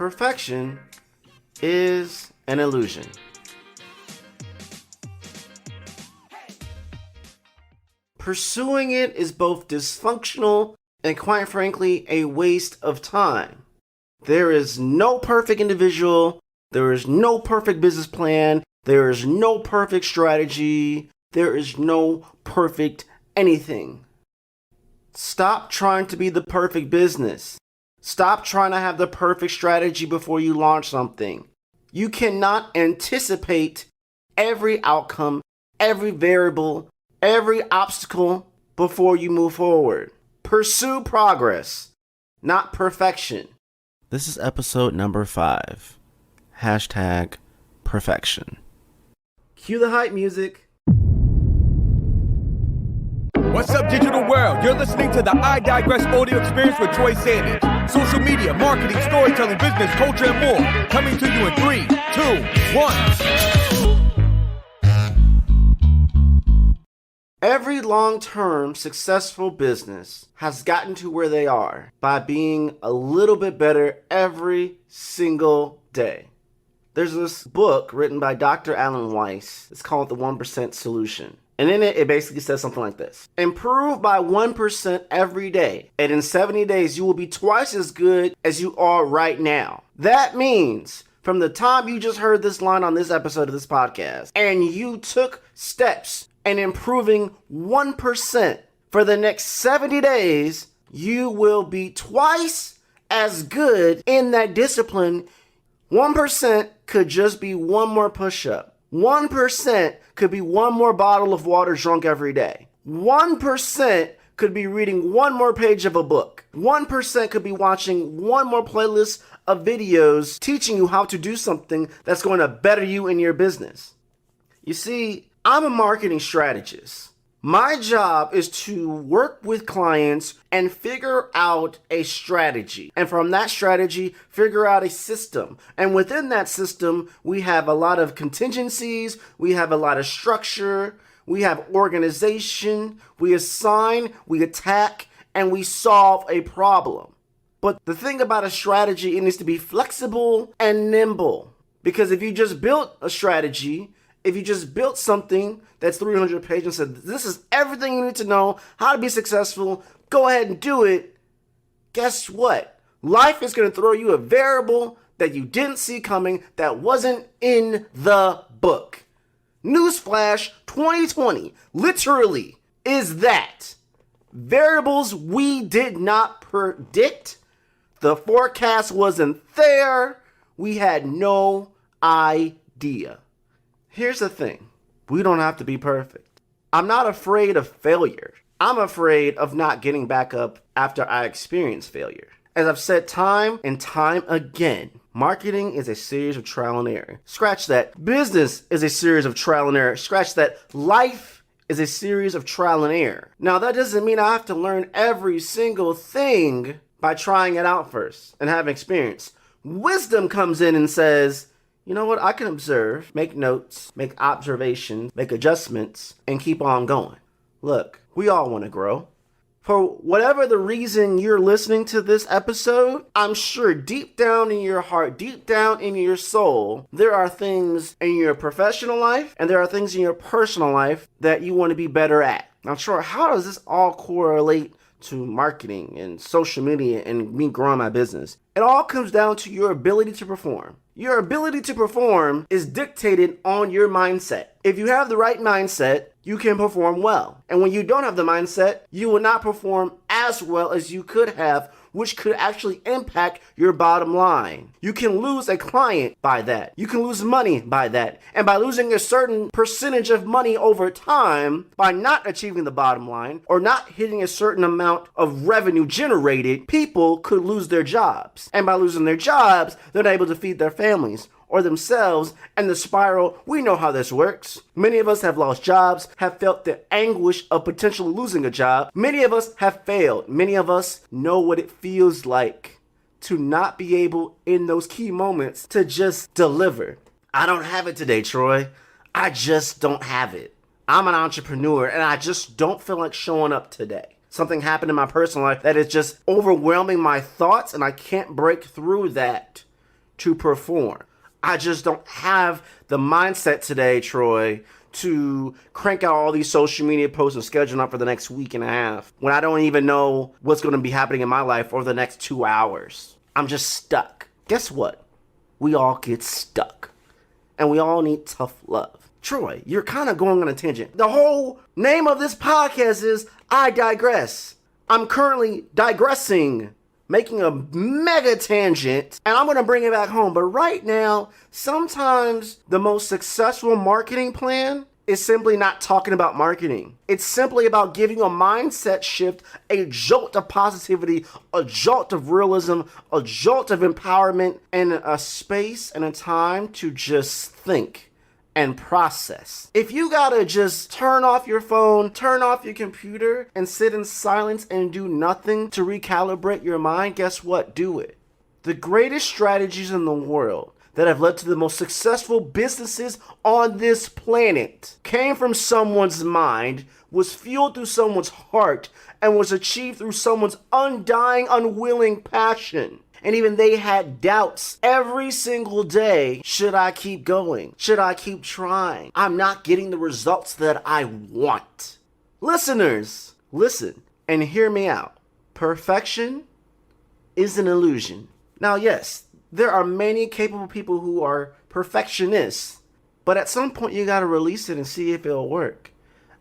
perfection is an illusion. Pursuing it is both dysfunctional and, quite frankly, a waste of time. There is no perfect individual. There is no perfect business plan. There is no perfect strategy. There is no perfect anything. Stop trying to be the perfect business. Stop trying to have the perfect strategy before you launch something. You cannot anticipate every outcome, every variable, every obstacle before you move forward. Pursue progress, not perfection. This is episode number 5. #perfection. Cue the hype music. What's up, digital world? You're listening to the iDigress audio experience with Troy Sandidge. Social media, marketing, storytelling, business, culture, and more. Coming to you in 3, 2, 1. Every long-term successful business has gotten to where they are by being a little bit better every single day. There's this book written by Dr. Alan Weiss. It's called The 1% Solution. And in it basically says something like this. Improve by 1% every day. And in 70 days, you will be twice as good as you are right now. That means from the time you just heard this line on this episode of this podcast, and you took steps in improving 1% for the next 70 days, you will be twice as good in that discipline. 1% could just be one more push-up. 1% could be one more bottle of water drunk every day. 1% could be reading one more page of a book. 1% could be watching one more playlist of videos teaching you how to do something that's going to better you in your business. You see, I'm a marketing strategist. My job is to work with clients and figure out a strategy. And from that strategy, figure out a system. And within that system, we have a lot of contingencies. We have a lot of structure. We have organization. We assign, we attack, and we solve a problem. But the thing about a strategy, it needs to be flexible and nimble. Because if you just built a strategy, if you just built something that's 300 pages and said, this is everything you need to know how to be successful, go ahead and do it. Guess what? Life is going to throw you a variable that you didn't see coming that wasn't in the book. Newsflash 2020 literally is that. Variables we did not predict. The forecast wasn't there. We had no idea. Here's the thing. We don't have to be perfect. I'm not afraid of failure. I'm afraid of not getting back up after I experience failure. As I've said time and time again, marketing is a series of trial and error. Scratch that. Business is a series of trial and error. Scratch that. Life is a series of trial and error. Now, that doesn't mean I have to learn every single thing by trying it out first and having experience. Wisdom comes in and says, you know what? I can observe, make notes, make observations, make adjustments, and keep on going. Look, we all want to grow. For whatever the reason you're listening to this episode, I'm sure deep down in your heart, deep down in your soul, there are things in your professional life and there are things in your personal life that you want to be better at. Now, sure, how does this all correlate to marketing and social media and me growing my business? It all comes down to your ability to perform. Your ability to perform is dictated on your mindset. If you have the right mindset, you can perform well. And when you don't have the mindset, you will not perform as well as you could have, which could actually impact your bottom line. You can lose a client by that. You can lose money by that. And by losing a certain percentage of money over time, by not achieving the bottom line or not hitting a certain amount of revenue generated, people could lose their jobs. And by losing their jobs, they're not able to feed their families or themselves, and the spiral, we know how this works. Many of us have lost jobs, have felt the anguish of potentially losing a job. Many of us have failed. Many of us know what it feels like to not be able in those key moments to just deliver. I don't have it today, Troy. I just don't have it. I'm an entrepreneur and I just don't feel like showing up today. Something happened in my personal life that is just overwhelming my thoughts and I can't break through that. to perform. I just don't have the mindset today, Troy, to crank out all these social media posts and schedule up for the next week and a half when I don't even know what's going to be happening in my life over the next 2 hours. I'm just stuck. Guess what? We all get stuck. And we all need tough love. Troy, you're kind of going on a tangent. The whole name of this podcast is I Digress. I'm currently digressing, making a mega tangent, and I'm going to bring it back home. But right now, sometimes the most successful marketing plan is simply not talking about marketing. It's simply about giving a mindset shift, a jolt of positivity, a jolt of realism, a jolt of empowerment, and a space and a time to just think and process. If you gotta just turn off your phone, turn off your computer, and sit in silence and do nothing to recalibrate your mind, guess what? Do it. The greatest strategies in the world that have led to the most successful businesses on this planet came from someone's mind, was fueled through someone's heart, and was achieved through someone's undying, unwilling passion. And even they had doubts every single day. Should I keep going? Should I keep trying? I'm not getting the results that I want. Listeners, listen and hear me out. Perfection is an illusion. Now, yes, there are many capable people who are perfectionists, but at some point you got to release it and see if it'll work.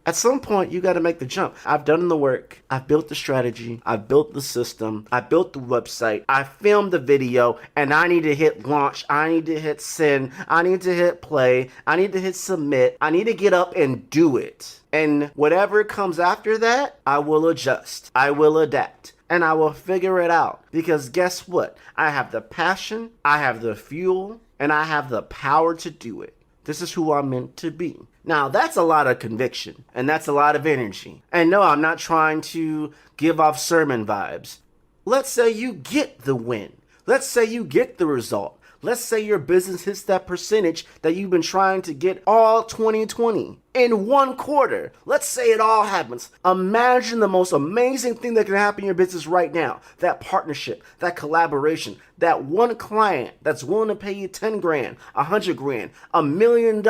At some point, you got to make the jump. I've done the work. I've built the strategy. I've built the system. I built the website. I filmed the video, and I need to hit launch. I need to hit send. I need to hit play. I need to hit submit. I need to get up and do it. And whatever comes after that, I will adjust. I will adapt. And I will figure it out. Because guess what? I have the passion, I have the fuel, and I have the power to do it. This is who I'm meant to be. Now, that's a lot of conviction, and that's a lot of energy. And no, I'm not trying to give off sermon vibes. Let's say you get the win. Let's say you get the result. Let's say your business hits that percentage that you've been trying to get all 2020 in one quarter. Let's say it all happens. Imagine the most amazing thing that can happen in your business right now. That partnership, that collaboration, that one client that's willing to pay you 10 grand, 100 grand, $1 million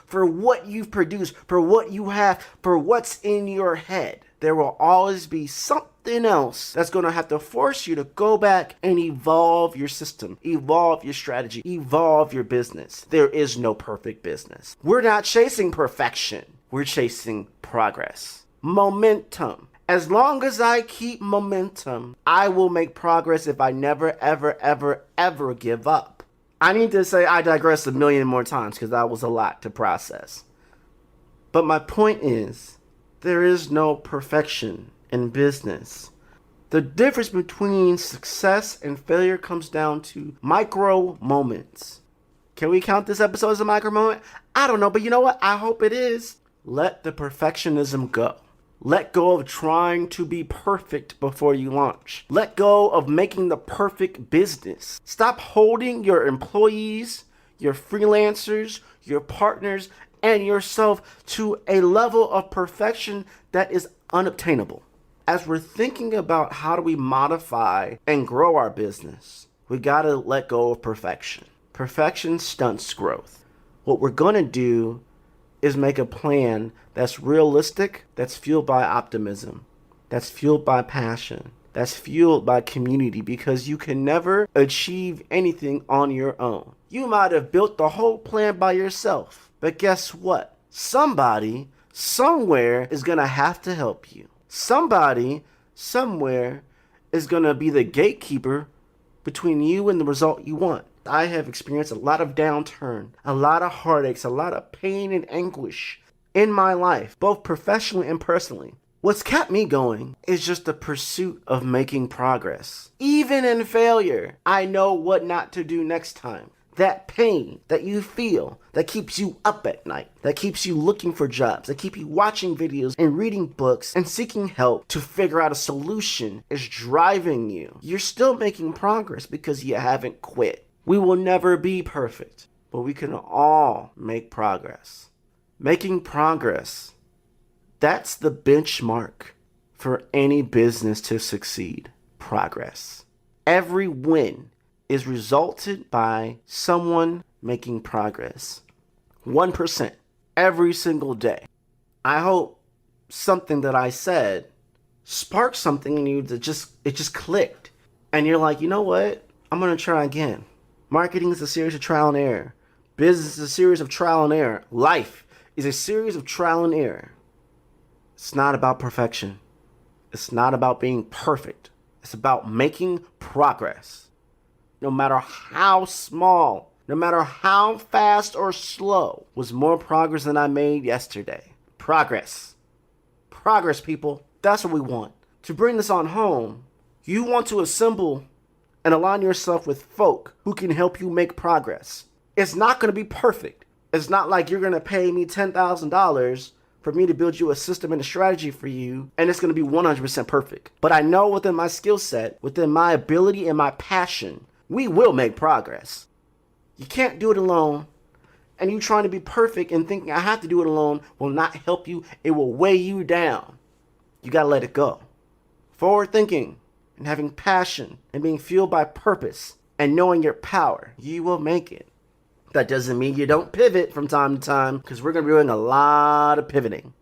for what you've produced, for what you have, for what's in your head. There will always be something else that's going to have to force you to go back and evolve your system, evolve your strategy, evolve your business. There is no perfect business. We're not chasing perfection. We're chasing progress. Momentum. As long as I keep momentum, I will make progress if I never, ever, ever, ever give up. I need to say I digress a million more times because that was a lot to process. But my point is, there is no perfection in business. The difference between success and failure comes down to micro moments. Can we count this episode as a micro moment? I don't know, but you know what? I hope it is. Let the perfectionism go. Let go of trying to be perfect before you launch. Let go of making the perfect business. Stop holding your employees, your freelancers, your partners, and yourself to a level of perfection that is unobtainable. As we're thinking about how do we modify and grow our business, we gotta let go of perfection. Perfection stunts growth. What we're gonna do is make a plan that's realistic, that's fueled by optimism, that's fueled by passion, that's fueled by community, because you can never achieve anything on your own. You might have built the whole plan by yourself. But guess what? Somebody, somewhere is going to have to help you. Somebody, somewhere is going to be the gatekeeper between you and the result you want. I have experienced a lot of downturn, a lot of heartaches, a lot of pain and anguish in my life, both professionally and personally. What's kept me going is just the pursuit of making progress. Even in failure, I know what not to do next time. That pain that you feel that keeps you up at night, that keeps you looking for jobs, that keep you watching videos and reading books and seeking help to figure out a solution is driving you. You're still making progress because you haven't quit. We will never be perfect, but we can all make progress. Making progress, that's the benchmark for any business to succeed. Progress. Every win, is resulted by someone making progress. 1% every single day. I hope something that I said sparked something in you that it just clicked. And you're like, you know what? I'm going to try again. Marketing is a series of trial and error. Business is a series of trial and error. Life is a series of trial and error. It's not about perfection. It's not about being perfect. It's about making progress. No matter how small, no matter how fast or slow, was more progress than I made yesterday. Progress. Progress, people. That's what we want. To bring this on home, you want to assemble and align yourself with folk who can help you make progress. It's not going to be perfect. It's not like you're going to pay me $10,000 for me to build you a system and a strategy for you, and it's going to be 100% perfect. But I know within my skill set, within my ability and my passion, we will make progress. You can't do it alone, and you trying to be perfect and thinking I have to do it alone will not help you. It will weigh you down. You got to let it go. Forward thinking and having passion and being fueled by purpose and knowing your power, you will make it. That doesn't mean you don't pivot from time to time, because we're going to be doing a lot of pivoting.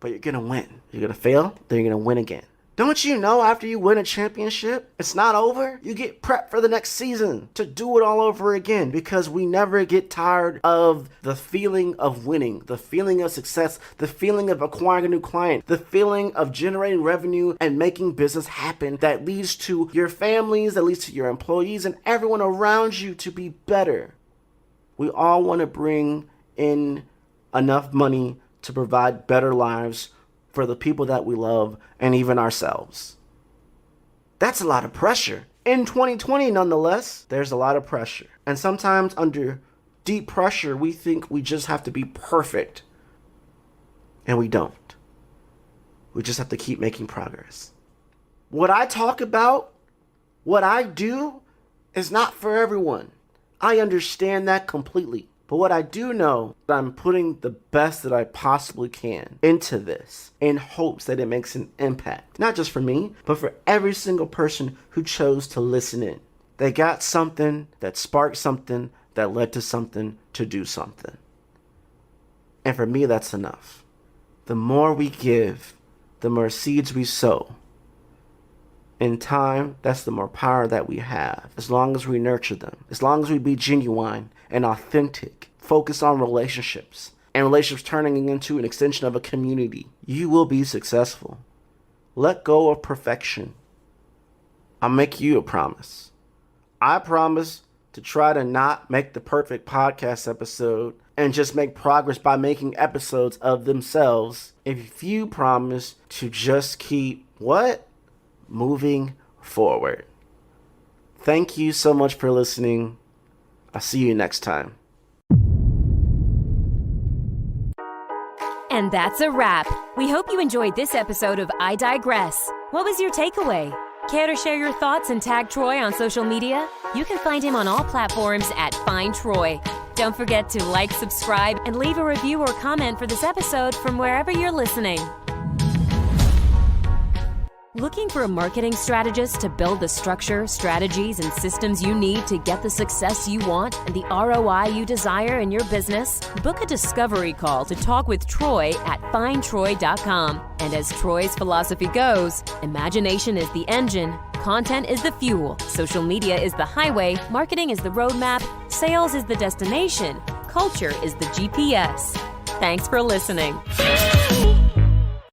But you're going to win. You're going to fail, then you're going to win again. Don't you know after you win a championship, it's not over? You get prepped for the next season to do it all over again, because we never get tired of the feeling of winning, the feeling of success, the feeling of acquiring a new client, the feeling of generating revenue and making business happen that leads to your families, that leads to your employees and everyone around you to be better. We all want to bring in enough money to provide better lives for the people that we love and even ourselves. That's a lot of pressure. In 2020, nonetheless, there's a lot of pressure. And sometimes under deep pressure, we think we just have to be perfect. And we don't. We just have to keep making progress. What I talk about, what I do, is not for everyone. I understand that completely. But what I do know, that I'm putting the best that I possibly can into this in hopes that it makes an impact. Not just for me, but for every single person who chose to listen in. They got something that sparked something that led to something to do something. And for me, that's enough. The more we give, the more seeds we sow. In time, that's the more power that we have. As long as we nurture them, as long as we be genuine and authentic, focus on relationships, and relationships turning into an extension of a community, you will be successful. Let go of perfection. I'll make you a promise. I promise to try to not make the perfect podcast episode and just make progress by making episodes of themselves. If you promise to just keep moving forward. Thank you so much for listening. I'll see you next time. And that's a wrap. We hope you enjoyed this episode of I Digress. What was your takeaway? Care to share your thoughts and tag Troy on social media? You can find him on all platforms at Find Troy. Don't forget to like, subscribe, and leave a review or comment for this episode from wherever you're listening. Looking for a marketing strategist to build the structure, strategies, and systems you need to get the success you want and the ROI you desire in your business? Book a discovery call to talk with Troy at findtroy.com. And as Troy's philosophy goes, imagination is the engine, content is the fuel, social media is the highway, marketing is the roadmap, sales is the destination, culture is the GPS. Thanks for listening.